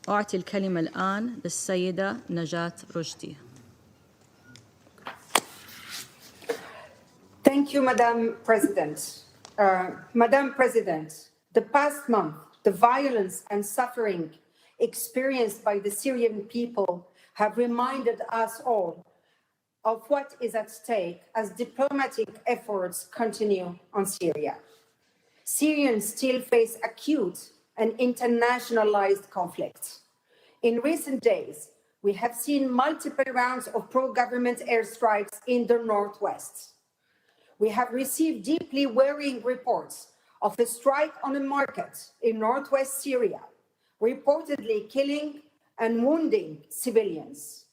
أعطي الكلمة الآن للسيدة نجاة رشدي. Thank you, Madam President. Madam President, the past month, the violence and suffering experienced by the Syrian people have reminded us all of what is at stake as diplomatic efforts continue on Syria. Syrians still face acute and internationalized conflict. In recent days, we have seen multiple rounds of pro-government airstrikes in the northwest. We have received deeply worrying reports of a strike on a market in northwest Syria, reportedly killing and wounding civilians.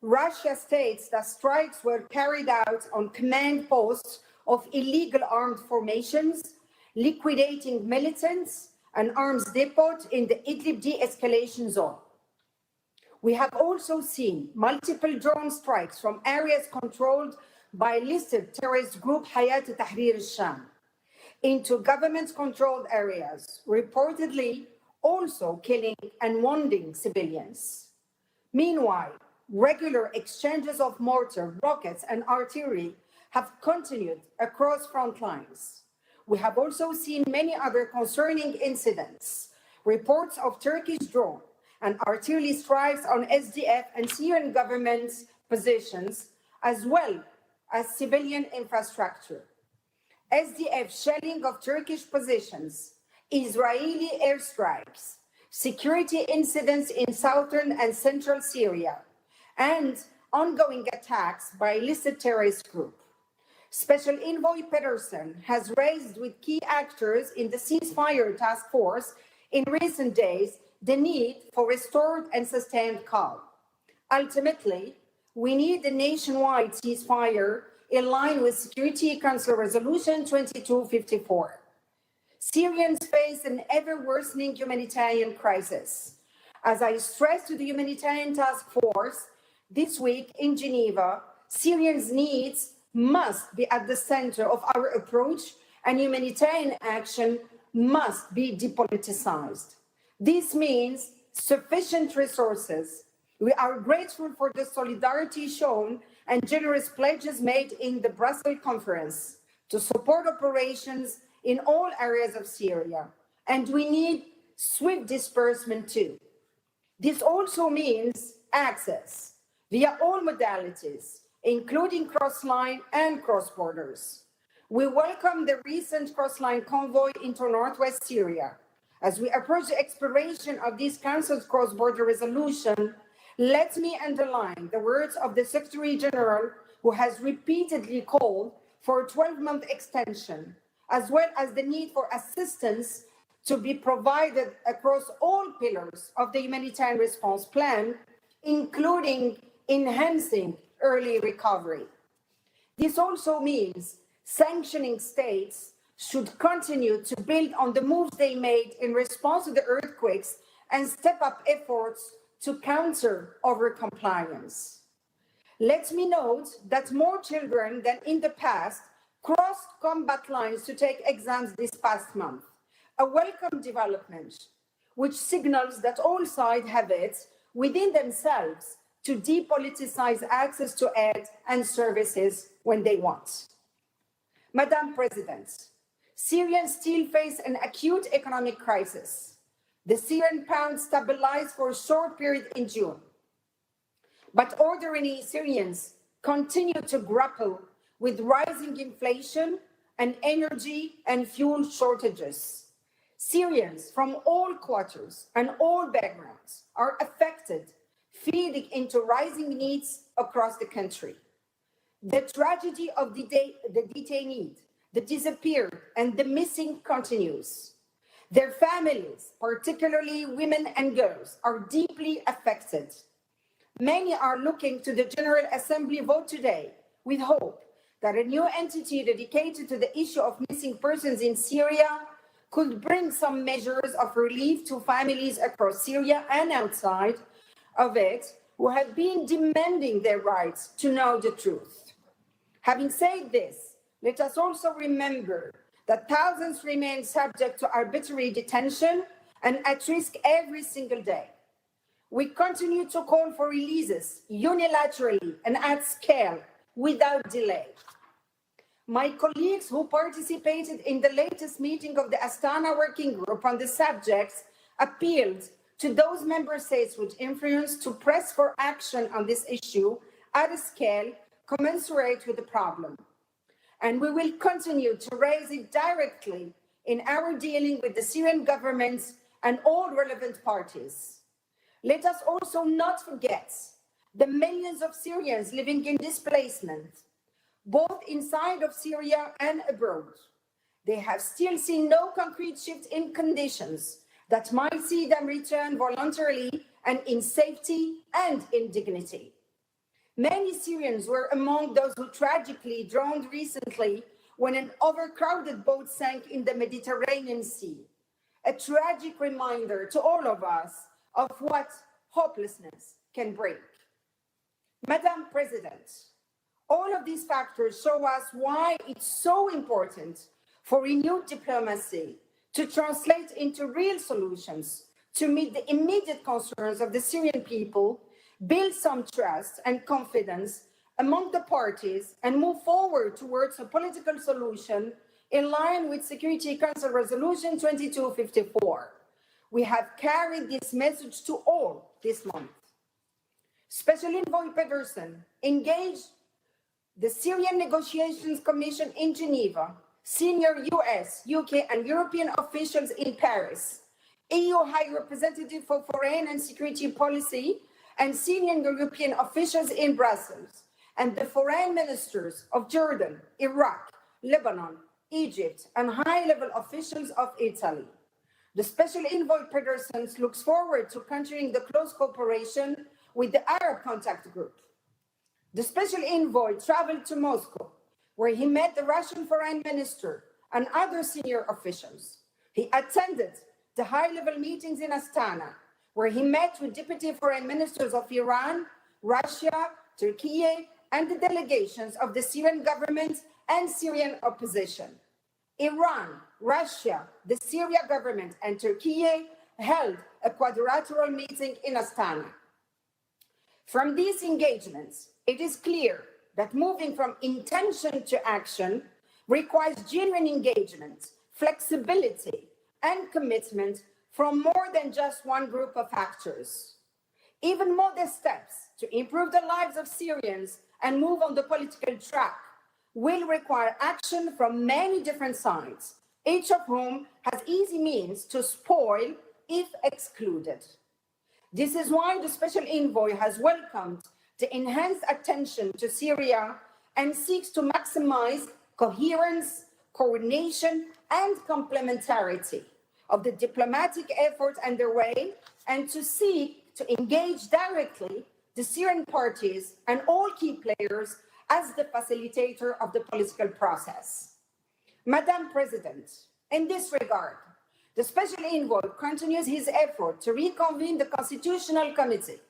Russia states that strikes were carried out on command posts of illegal armed formations, liquidating militants and arms depot in the Idlib de-escalation zone. We have also seen multiple drone strikes from areas controlled by listed terrorist group Hayat Tahrir al-Sham into government-controlled areas, reportedly also killing and wounding civilians. Meanwhile, regular exchanges of mortar, rockets, and artillery have continued across front lines. We have also seen many other concerning incidents, reports of Turkish drone and artillery strikes on SDF and Syrian government positions, as well as civilian infrastructure. SDF shelling of Turkish positions, Israeli airstrikes, security incidents in southern and central Syria, and ongoing attacks by illicit terrorist group. Special Envoy Pedersen has raised with key actors in the Ceasefire task force in recent days the need for restored and sustained calm. Ultimately, we need a nationwide ceasefire in line with Security Council Resolution 2254. Syrians face an ever-worsening humanitarian crisis. As I stressed to the Humanitarian Task Force this week in Geneva, Syrians' needs must be at the center of our approach, and humanitarian action must be depoliticized. This means sufficient resources. We are grateful for the solidarity shown and generous pledges made in the Brussels conference to support operations in all areas of Syria. And we need swift disbursement too. This also means access via all modalities, including cross-line and cross-borders. We welcome the recent cross-line convoy into northwest Syria. As we approach the expiration of this Council's cross-border resolution, let me underline the words of the Secretary General, who has repeatedly called for a 12-month extension, as well as the need for assistance to be provided across all pillars of the humanitarian response plan, including enhancing early recovery. This also means sanctioning states should continue to build on the moves they made in response to the earthquakes and step up efforts to counter overcompliance. Let me note that more children than in the past crossed combat lines to take exams this past month, a welcome development, which signals that all sides have it within themselves to depoliticize access to aid and services when they want. Madam President, Syrians still face an acute economic crisis. The Syrian pound stabilized for a short period in June, but ordinary Syrians continue to grapple with rising inflation and energy and fuel shortages. Syrians from all quarters and all backgrounds are affected, feeding into rising needs across the country. The tragedy of the detainees, the disappeared, and the missing continues. Their families, particularly women and girls, are deeply affected. Many are looking to the General Assembly vote today with hope that a new entity dedicated to the issue of missing persons in Syria could bring some measures of relief to families across Syria and outside of it who have been demanding their rights to know the truth. Having said this, let us also remember that thousands remain subject to arbitrary detention and at risk every single day. We continue to call for releases unilaterally and at scale without delay. My colleagues who participated in the latest meeting of the Astana Working Group on the subjects appealed to those member states with influence to press for action on this issue at a scale commensurate with the problem. And we will continue to raise it directly in our dealing with the Syrian government and all relevant parties. Let us also not forget the millions of Syrians living in displacement, both inside of Syria and abroad. They have still seen no concrete shift in conditions that might see them return voluntarily and in safety and in dignity. Many Syrians were among those who tragically drowned recently when an overcrowded boat sank in the Mediterranean Sea. A tragic reminder to all of us of what hopelessness can bring. Madam President, all of these factors show us why it's so important for renewed diplomacy to translate into real solutions to meet the immediate concerns of the Syrian people, build some trust and confidence among the parties, and move forward towards a political solution in line with Security Council Resolution 2254. We have carried this message to all this month. Special Envoy Pedersen engaged the Syrian Negotiations Commission in Geneva, senior US, UK, and European officials in Paris, EU High Representative for Foreign and Security Policy, and senior European officials in Brussels, and the foreign ministers of Jordan, Iraq, Lebanon, Egypt, and high-level officials of Italy. The Special Envoy Pedersen looks forward to continuing the close cooperation with the Arab Contact Group. The Special Envoy traveled to Moscow, where he met the Russian Foreign Minister and other senior officials. He attended the high-level meetings in Astana, where he met with Deputy Foreign Ministers of Iran, Russia, Turkey, and the delegations of the Syrian government and Syrian opposition. Iran, Russia, the Syria government, and Turkey held a quadrilateral meeting in Astana. From these engagements, it is clear that moving from intention to action requires genuine engagement, flexibility, and commitment from more than just one group of actors. Even modest steps to improve the lives of Syrians and move on the political track will require action from many different sides, each of whom has easy means to spoil if excluded. This is why the Special Envoy has welcomed the enhanced attention to Syria and seeks to maximize coherence, coordination, and complementarity of the diplomatic efforts underway, and to seek to engage directly the Syrian parties and all key players as the facilitator of the political process. Madam President, in this regard, the Special Envoy continues his effort to reconvene the Constitutional Committee.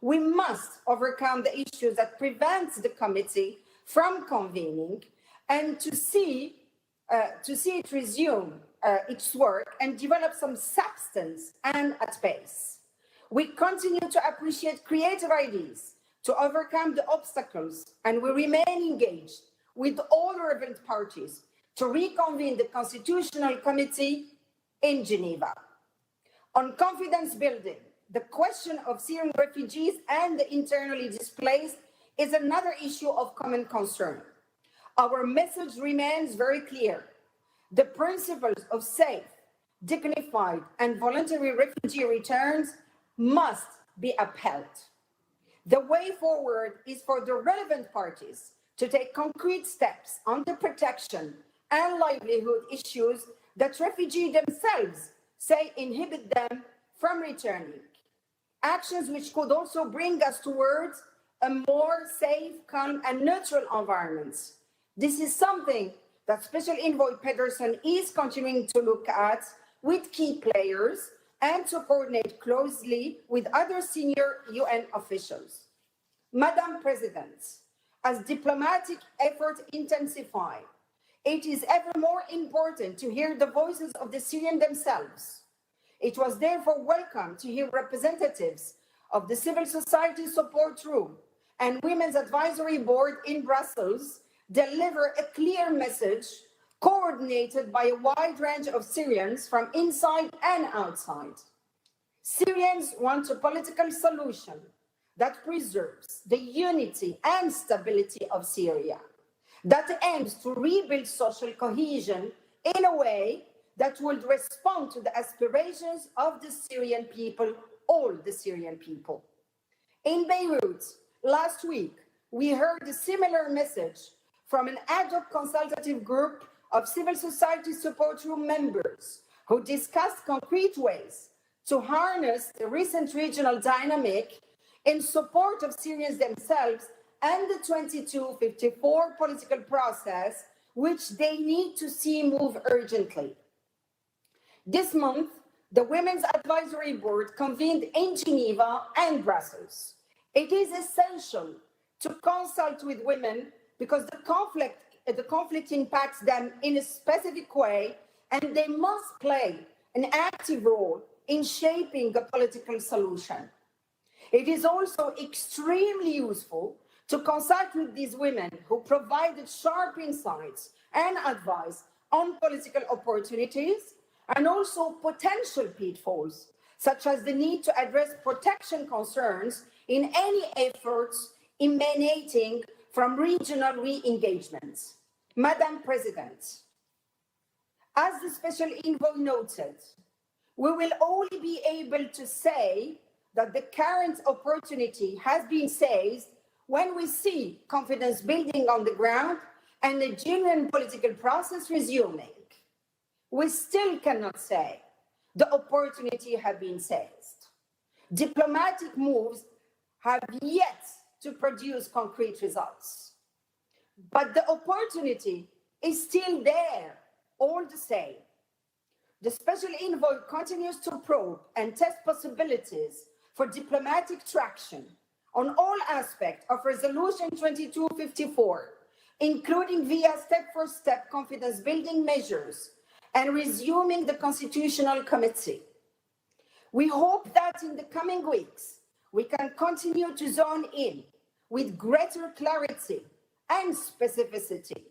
We must overcome the issues that prevent the committee from convening and to see it resume its work and develop some substance and at pace. We continue to appreciate creative ideas to overcome the obstacles, and we remain engaged with all relevant parties to reconvene the Constitutional Committee in Geneva. On confidence building, the question of Syrian refugees and the internally displaced is another issue of common concern. Our message remains very clear. The principles of safe, dignified, and voluntary refugee returns must be upheld. The way forward is for the relevant parties to take concrete steps on the protection and livelihood issues that refugees themselves say inhibit them from returning. Actions which could also bring us towards a more safe, calm, and neutral environment. This is something that Special Envoy Pedersen is continuing to look at with key players and to coordinate closely with other senior UN officials. Madam President, as diplomatic efforts intensify, it is ever more important to hear the voices of the Syrians themselves. It was therefore welcome to hear representatives of the Civil Society Support Room and Women's Advisory Board in Brussels deliver a clear message coordinated by a wide range of Syrians from inside and outside. Syrians want a political solution that preserves the unity and stability of Syria, that aims to rebuild social cohesion in a way that would respond to the aspirations of the Syrian people, all the Syrian people. In Beirut, last week, we heard a similar message from an ad hoc consultative group of civil society support room members who discussed concrete ways to harness the recent regional dynamic in support of Syrians themselves and the 2254 political process, which they need to see move urgently. This month, the Women's Advisory Board convened in Geneva and Brussels. It is essential to consult with women because the conflict impacts them in a specific way, and they must play an active role in shaping a political solution. It is also extremely useful to consult with these women who provided sharp insights and advice on political opportunities and also potential pitfalls, such as the need to address protection concerns in any efforts emanating from regional re-engagements. Madam President, as the Special Envoy noted, we will only be able to say that the current opportunity has been seized when we see confidence building on the ground and a genuine political process resuming. We still cannot say the opportunity has been seized. Diplomatic moves have yet to produce concrete results. But the opportunity is still there, all the same. The Special Envoy continues to probe and test possibilities for diplomatic traction on all aspects of Resolution 2254, including via step-for-step confidence-building measures and resuming the Constitutional Committee. We hope that in the coming weeks, we can continue to zone in with greater clarity and specificity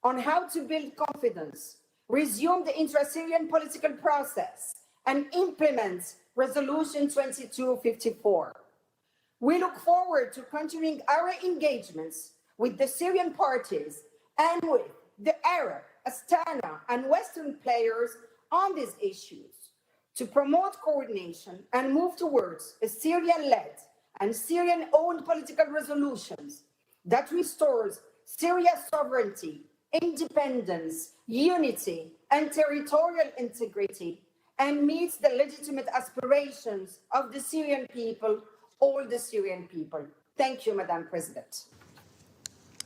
on how to build confidence, resume the intra-Syrian political process, and implement Resolution 2254. We look forward to continuing our engagements with the Syrian parties and with the Arab, Astana, and Western players on these issues to promote coordination and move towards a Syrian-led and Syrian-owned political resolutions that restores Syria's sovereignty, independence, unity, and territorial integrity, and meets the legitimate aspirations of the Syrian people, all the Syrian people. Thank you, Madam President.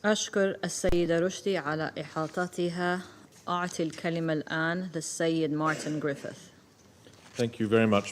أشكر السيدة رشدي على إحاطتها. أعطي الكلمة الآن للسيد مارتن غريفيث. Thank you very much.